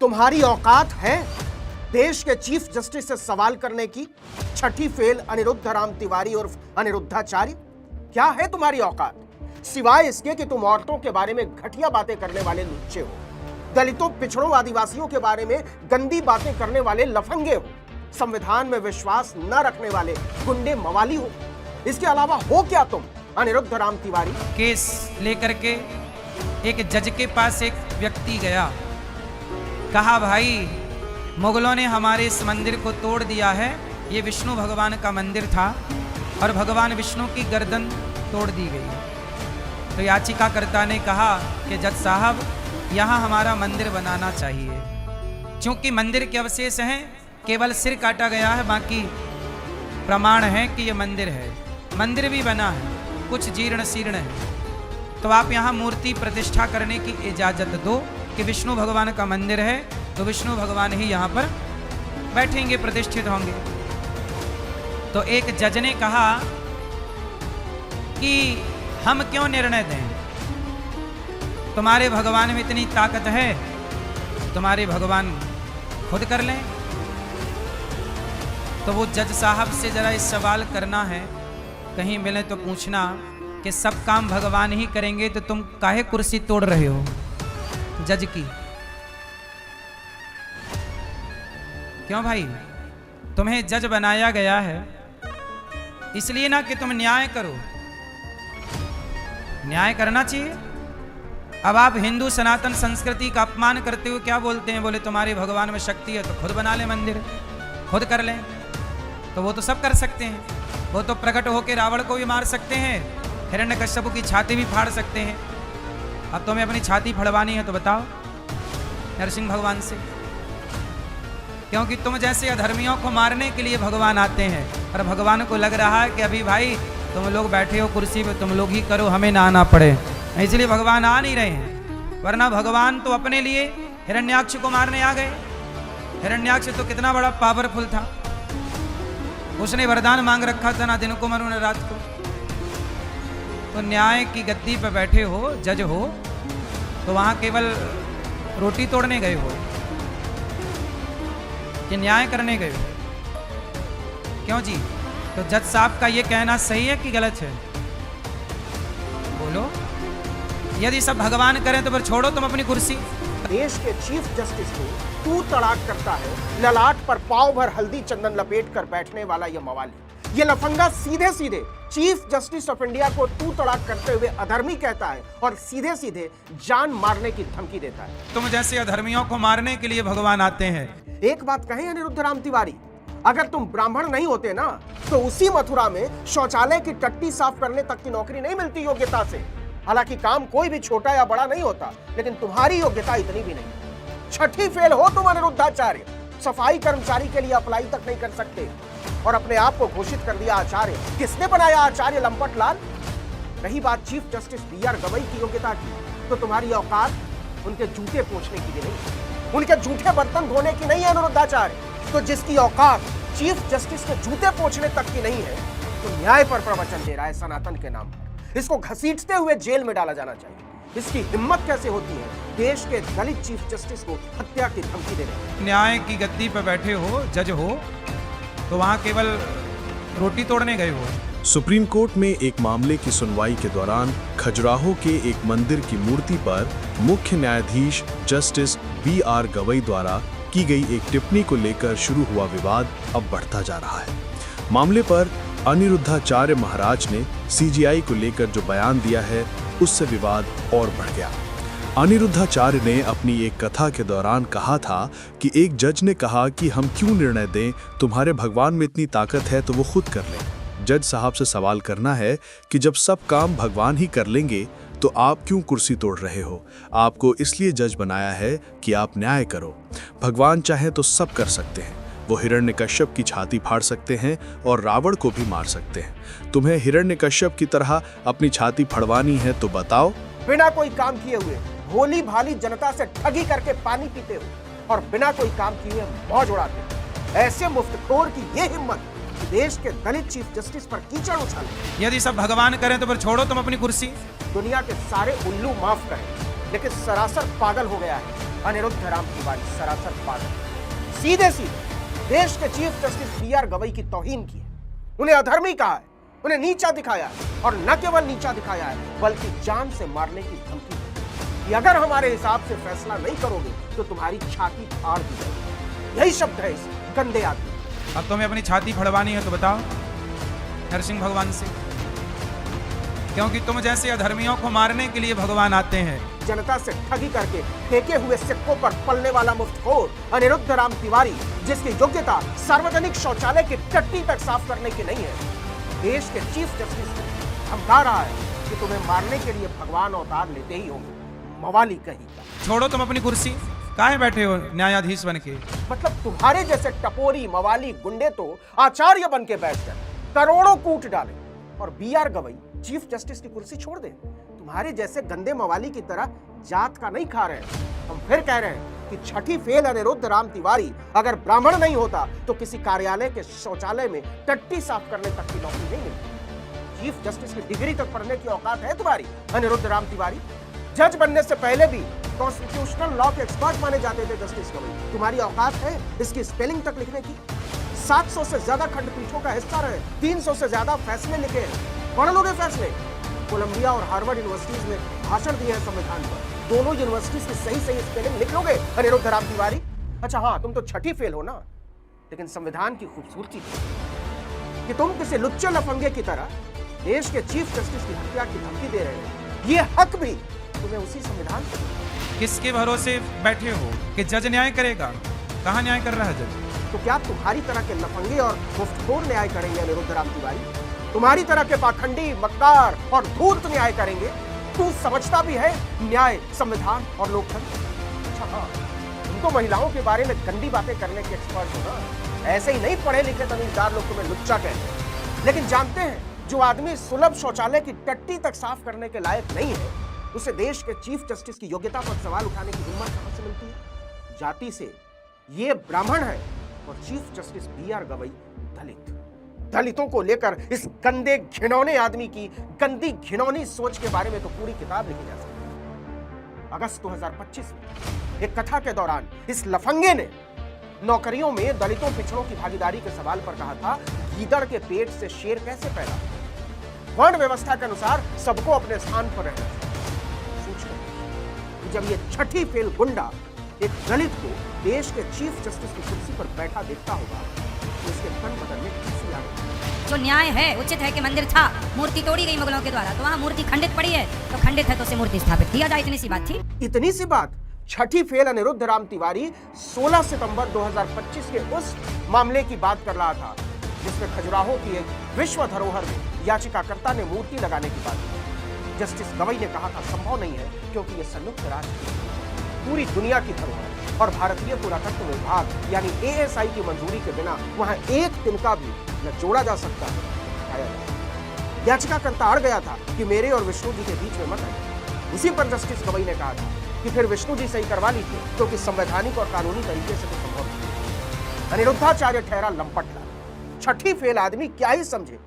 तुम्हारी औकात है देश के चीफ जस्टिस से सवाल करने की? छठी फेल अनिरुद्ध राम तिवारी और अनिरुद्धाचार्य, क्या है तुम्हारी औकात? सिवाय इसके कि तुम औरतों के बारे में घटिया बातें करने वाले लुच्चे हो, दलितों, पिछड़ों, आदिवासियों के बारे में गंदी बातें करने वाले लफंगे हो, संविधान में विश्वास न रखने वाले गुंडे मवाली हो। इसके अलावा हो क्या तुम, अनिरुद्ध राम तिवारी? केस लेकर के एक जज के पास एक व्यक्ति गया, कहा भाई मुगलों ने हमारे इस मंदिर को तोड़ दिया है, ये विष्णु भगवान का मंदिर था और भगवान विष्णु की गर्दन तोड़ दी गई। तो याचिकाकर्ता ने कहा कि जज साहब यहाँ हमारा मंदिर बनाना चाहिए, क्योंकि मंदिर के अवशेष हैं, केवल सिर काटा गया है, बाकी प्रमाण है कि ये मंदिर है। मंदिर भी बना है, कुछ जीर्ण शीर्ण है, तो आप यहाँ मूर्ति प्रतिष्ठा करने की इजाजत दो कि विष्णु भगवान का मंदिर है, तो विष्णु भगवान ही यहाँ पर बैठेंगे, प्रतिष्ठित होंगे। तो एक जज ने कहा कि हम क्यों निर्णय दें, तुम्हारे भगवान में इतनी ताकत है, तुम्हारे भगवान खुद कर लें। तो वो जज साहब से जरा इस सवाल करना है, कहीं मिले तो पूछना कि सब काम भगवान ही करेंगे तो तुम काहे कुर्सी तोड़ रहे हो जज की? क्यों भाई, तुम्हें जज बनाया गया है इसलिए ना कि तुम न्याय करो, न्याय करना चाहिए। अब आप हिंदू सनातन संस्कृति का अपमान करते हुए क्या बोलते हैं, बोले तुम्हारे भगवान में शक्ति है तो खुद बना ले मंदिर, खुद कर लें। तो वो तो सब कर सकते हैं, वो तो प्रकट होकर रावण को भी मार सकते हैं, हिरण्यकश्यप की छाती भी फाड़ सकते हैं। अब तुम्हें अपनी छाती फड़वानी है तो बताओ नरसिंह भगवान से, क्योंकि तुम जैसे अधर्मियों को मारने के लिए भगवान आते हैं, और भगवान को लग रहा है कि अभी भाई तुम लोग बैठे हो कुर्सी पे, तुम लोग ही करो, हमें ना आना पड़े, इसलिए भगवान आ नहीं रहे हैं। वरना भगवान तो अपने लिए हिरण्याक्ष को मारने आ गए। हिरण्याक्ष तो कितना बड़ा पावरफुल था, उसने वरदान मांग रखा था, ना दिन को मरो न रात को। तो न्याय की गद्दी पर बैठे हो, जज हो, तो वहां केवल रोटी तोड़ने गए हो कि न्याय करने गए हो? क्यों जी? तो जज साहब का ये कहना सही है कि गलत है? बोलो। यदि सब भगवान करें तो फिर छोड़ो तुम अपनी कुर्सी। देश के चीफ जस्टिस को तू तड़ाक करता है, ललाट पर पाव भर हल्दी चंदन लपेट कर बैठने वाला ये मवाली, ये लफंगा सीधे सीधे चीफ जस्टिस ऑफ इंडिया को तू तड़ाक करते हुए अधर्मी कहता है और सीधे सीधे जान मारने की धमकी देता है। तुम जैसे अधर्मियों को मारने के लिए भगवान आते हैं। एक बात कहें अनिरुद्ध राम तिवारी, अगर तुम ब्राह्मण नहीं होते ना, तो उसी मथुरा में शौचालय की टट्टी साफ करने तक की नौकरी नहीं मिलती योग्यता से। हालांकि काम कोई भी छोटा या बड़ा नहीं होता, लेकिन तुम्हारी योग्यता इतनी भी नहीं। छठी फेल हो तुम अनिरुद्धाचार्य, सफाई कर्मचारी के लिए अप्लाई तक नहीं कर सकते और अपने आप को घोषित कर दिया आचार्य। किसने बनाया आचार्य लंपट लाल? रही बात चीफ जस्टिस बी.आर. गवई की योग्यता की, तो तुम्हारी औकात उनके जूते पोंछने की भी नहीं, उनके जूठे बर्तन धोने की नहीं है अनिरुद्धाचार्य। तो जिसकी औकात चीफ जस्टिस के जूते पोंछने तक की नहीं है, तो न्याय पर प्रवचन दे रहा है सनातन के नाम पर। इसको घसीटते हुए जेल में डाला जाना चाहिए। इसकी हिम्मत कैसे होती है देश के दलित चीफ जस्टिस को हत्या की धमकी देने? न्याय की गद्दी पर बैठे हो, जज हो, तो वहां केवल रोटी तोड़ने गए हो। सुप्रीम कोर्ट में एक मामले की सुनवाई के दौरान खजुराहो के एक मंदिर की मूर्ति पर मुख्य न्यायाधीश जस्टिस बी.आर. गवई द्वारा की गई एक टिप्पणी को लेकर शुरू हुआ विवाद अब बढ़ता जा रहा है। मामले पर अनिरुद्धाचार्य महाराज ने सीजीआई को लेकर जो बयान दिया है, उससे विवाद और बढ़ गया। अनिरुद्धाचार्य ने अपनी एक कथा के दौरान कहा था कि एक जज ने कहा कि हम क्यों निर्णय दें, तुम्हारे भगवान में इतनी ताकत है तो वो खुद कर लें। जज साहब से सवाल करना है कि जब सब काम भगवान ही कर लेंगे तो आप क्यों कुर्सी तोड़ रहे हो? आपको इसलिए जज बनाया है कि आप न्याय करो। भगवान चाहे तो सब कर सकते हैं, वो हिरण्यकश्यप की छाती फाड़ सकते हैं और रावण को भी मार सकते हैं। तुम्हें हिरण्यकश्यप की तरह अपनी छाती फड़वानी है तो बताओ। बिना कोई काम किए हुए भोली भाली जनता से ठगी करके पानी पीते हो और बिना कोई काम किए मौज उड़ाते हो। ऐसे मुफ्तखोर की ये हिम्मत देश के दलित चीफ जस्टिस पर कीचड़ उछाले। यदि सब भगवान करें तो फिर छोड़ो तुम अपनी कुर्सी। दुनिया के सारे उल्लू माफ करें, लेकिन सरासर पागल हो गया है अनिरुद्ध राम तिवारी सरासर पागल, सीधे सीधे देश के chief justice B R Gavai की तौहीन की है, उन्हें अधर्मी कहा है, उन्हें नीचा दिखाया है, और न केवल नीचा दिखाया है बल्कि जान से मारने की धमकी दी कि अगर हमारे हिसाब से फैसला नहीं करोगे तो तुम्हारी छाती फाड़ दी जाएगी। यही शब्द है इस गंदे आदमी। अब तुम्हें अपनी छाती फड़वानी है तो बताओ नरसिंह भगवान से, क्योंकि तुम जैसे अधर्मियों को मारने के लिए भगवान आते हैं। जनता से ठगी करके फेंके हुए सिक्कों पर पलने वाला मुफ्तखोर अनिरुद्ध राम तिवारी, जिसकी योग्यता सार्वजनिक शौचालय की टट्टी तक साफ करने की नहीं है, देश के चीफ जस्टिस को धमका रहा है कि तुम्हें मारने के लिए भगवान अवतार लेते ही होंगे। मवाली कहीं का। छोड़ो तुम अपनी कुर्सी, काहे बैठे हो न्यायाधीश बन के? मतलब तुम्हारे जैसे टपोरी मवाली गुंडे तो आचार्य बन के बैठ गए, करोड़ों कूट डाले, और B R Gavai chief justice की कुर्सी छोड़ दे। तुम्हारे जैसे गंदे मवाली की तरह जात का नहीं खा रहे। हम फिर कह रहे हैं कि छठी फेल अनिरुद्ध राम तिवारी अगर ब्राह्मण नहीं होता तो किसी कार्यालय के शौचालय में टट्टी साफ करने तक की नौकरी नहीं मिलती। चीफ जस्टिस की डिग्री तक पढ़ने की औकात है तुम्हारी अनिरुद्ध राम तिवारी? जज बनने से पहले भी कॉन्स्टिट्यूशनल लॉ के एक्सपर्ट माने जाते थे जस्टिस गवई। तुम्हारी औकात है इसकी स्पेलिंग तक लिखने की? 700 से ज्यादा खंडपीठों का हिस्सा रहे, 300 से ज्यादा फैसले लिखे हैं। पढ़ लोगे फैसले? कोलंबिया और हार्वर्ड यूनिवर्सिटीज में भाषण दिए हैं संविधान पर, दोनों यूनिवर्सिटीज की सही सही स्पेलिंग लिख लोगे अनिरुद्ध राम तिवारी? अच्छा हाँ, तुम तो छठी फेल हो ना, लेकिन संविधान की खूबसूरती कि तुम किसी लुच्चे लफंगे की तरह देश के चीफ जस्टिस की हत्या की धमकी दे रहे हो। ये हक भी तुम्हें उसी संविधान से। किसके भरोसे बैठे हो कि जज न्याय करेगा? कहाँ न्याय कर रहा है जज? तो क्या तुम्हारी तरह के लफंगे और मुफ्तखोर न्याय करेंगे अनिरुद्ध राम तिवारी? तुम्हारी तरह के पाखंडी, मक्कार और धूर्त न्याय करेंगे? तू समझता भी है न्याय, संविधान और लोकतंत्र? अच्छा हाँ, तुम तो महिलाओं के बारे में गंदी बातें करने के एक्सपर्ट हो ना। ऐसे ही नहीं पढ़े लिखे तमीजदार लोग तुम्हें लुच्चा कहते हैं, लेकिन जानते हैं जो आदमी सुलभ शौचालय की टट्टी तक साफ करने के लायक नहीं है, उसे देश के चीफ जस्टिस की योग्यता पर सवाल उठाने की हिम्मत कहां से मिलती है? जाति से ये ब्राह्मण है और chief justice B R Gavai दलित। दलितों को लेकर इस गंदे घिनौने आदमी की गंदी घिनौनी सोच के बारे में तो पूरी किताब लिखी जा सकती है। अगस्त 2025 में एक कथा के दौरान इस लफंगे ने नौकरियों में दलितों पिछड़ों की भागीदारी के सवाल पर कहा था, गीदड़ के पेट से शेर कैसे पैदा? वर्ण व्यवस्था के अनुसार सबको अपने स्थान पर रहना चाहिए। जब ये छठी फेल गुंडा एक दलित को देश के चीफ जस्टिस की कुर्सी पर बैठा देखता होगा तो इसके तन बदलने की खुशी आ गई। जो न्याय है, उचित है कि मंदिर था, मूर्ति तोड़ी गई मुगलों के द्वारा, तो वहाँ मूर्ति खंडित पड़ी है, तो खंडित है तो उसे मूर्ति स्थापित किया जाए। इतनी सी बात थी। इतनी सी बात। छठी फेल अनिरुद्ध राम तिवारी 16 सितंबर 2025 के उस मामले की बात कर रहा था जिसमें खजुराहो की एक विश्व धरोहर में याचिकाकर्ता ने मूर्ति लगाने की बात की। जस्टिस गवई ने कहा था संभव नहीं है क्योंकि यह संयुक्त राष्ट्र पूरी दुनिया की धरोहर और भारतीय पुरातत्व विभाग यानी ASI की मंजूरी के बिना वहां एक तिनका भी न जोड़ा जा सकता है। याचिकाकर्ता अड़ गया था कि मेरे और विष्णु जी के बीच में मत आइए। उसी पर जस्टिस गवई ने कहा था कि फिर विष्णु जी सही करवा लीजिए क्योंकि संवैधानिक और कानूनी तरीके से तो संभव नहीं। अनिरुद्धाचार्य ठहरा लंपटला। छठी फेल आदमी क्या ही समझे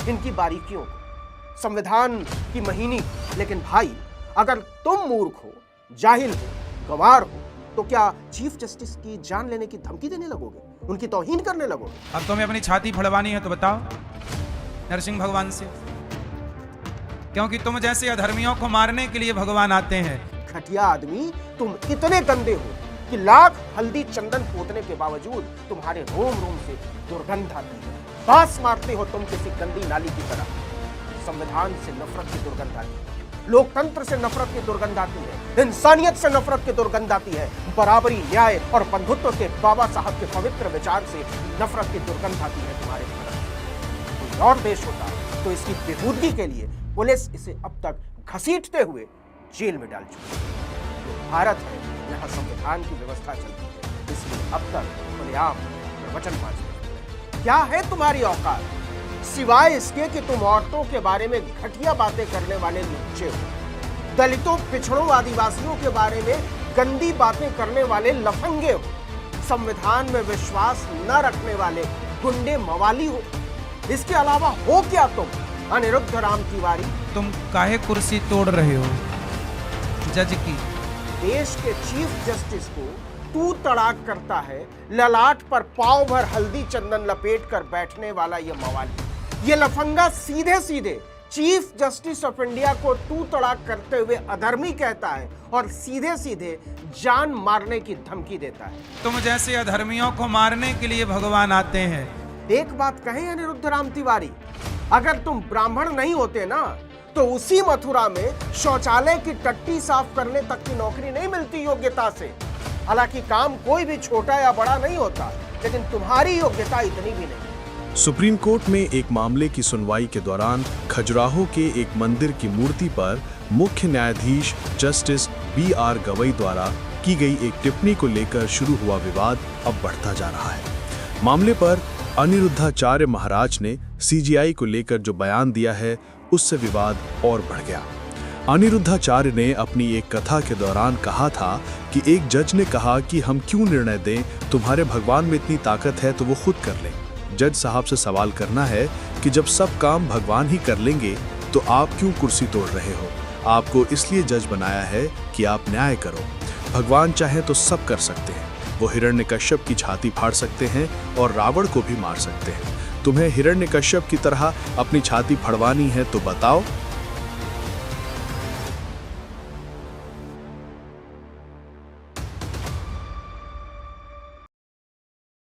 इनकी बारीकियों को, संविधान की महीनी। लेकिन भाई, अगर तुम मूर्ख हो, जाहिल हो, गंवार हो, तो क्या चीफ जस्टिस की जान लेने की धमकी देने लगोगे, उनकी तौहीन करने लगोगे? अब तुम्हें अपनी छाती फड़वानी है तो बताओ नरसिंह भगवान से, क्योंकि तुम जैसे अधर्मियों को मारने के लिए भगवान आते हैं। घटिया आदमी, तुम इतने गंदे हो कि लाख हल्दी चंदन पोतने के बावजूद तुम्हारे रोम रोम से दुर्गंध आती है। बांस मारते हो तुम किसी गंदी नाली की तरह। संविधान से नफरत की दुर्गंध आती है, लोकतंत्र से नफरत की दुर्गंध आती है, इंसानियत से नफरत की दुर्गंध आती है, बराबरी, न्याय और बंधुत्व के बाबा साहब के पवित्र विचार से नफरत की दुर्गंध आती है तुम्हारे भारत। कोई और देश होता तो इसकी बेहूदगी के लिए पुलिस इसे अब तक घसीटते हुए जेल में डाल चुकी है। भारत है, यहाँ संविधान की व्यवस्था चलती है, इसलिए अब तक खुलेआम प्रवचनबाजी। क्या है तुम्हारी औकात सिवाय इसके कि तुम औरतों के बारे में घटिया बातें करने वाले लुच्चे हो, दलितों, पिछड़ों, आदिवासियों के बारे में गंदी बातें करने वाले लफंगे हो, संविधान में विश्वास न रखने वाले गुंडे मवाली हो। इसके अलावा हो क्या तुम अनिरुद्ध राम तिवारी? तुम काहे कुर्सी तोड़ रहे हो जज की? देश के चीफ जस्टिस को तू तड़ाक करता है, ललाट पर पाव भर हल्दी चंदन लपेट कर बैठने वाला ये मवाली, ये लफंगा सीधे सीधे चीफ जस्टिस ऑफ इंडिया को तू तड़ाक करते हुए अधर्मी कहता है और सीधे सीधे जान मारने की धमकी देता है। तुम जैसे अधर्मियों को मारने के लिए भगवान आते हैं। एक बात कहें अनिरुद्ध राम तिवारी, अगर तुम ब्राह्मण नहीं होते ना तो उसी मथुरा में शौचालय की टट्टी साफ करने तक की नौकरी नहीं मिलती योग्यता से। हालांकि काम कोई भी छोटा या बड़ा नहीं होता, लेकिन तुम्हारी योग्यता इतनी भी नहीं। सुप्रीम कोर्ट में एक मामले की सुनवाई के दौरान खजुराहो के एक मंदिर की मूर्ति पर मुख्य न्यायाधीश जस्टिस BR गवई द्वारा की गई एक टिप्पणी को लेकर शुरू हुआ विवाद अब बढ़ता जा रहा है। मामले पर अनिरुद्धाचार्य महाराज ने CGI को लेकर जो बयान दिया है, उससे विवाद और बढ़ गया। अनिरुद्धाचार्य ने अपनी एक कथा के दौरान कहा था कि एक जज ने कहा कि हम क्यों निर्णय दें, तुम्हारे भगवान में इतनी ताकत है तो वो खुद कर लें। जज साहब से सवाल करना है कि जब सब काम भगवान ही कर लेंगे तो आप क्यों कुर्सी तोड़ रहे हो? आपको इसलिए जज बनाया है कि आप न्याय करो। भगवान चाहे तो सब कर सकते हैं, वो हिरण्यकश्यप की छाती फाड़ सकते हैं और रावण को भी मार सकते हैं। तुम्हें हिरण्यकश्यप की तरह अपनी छाती फड़वानी है तो बताओ,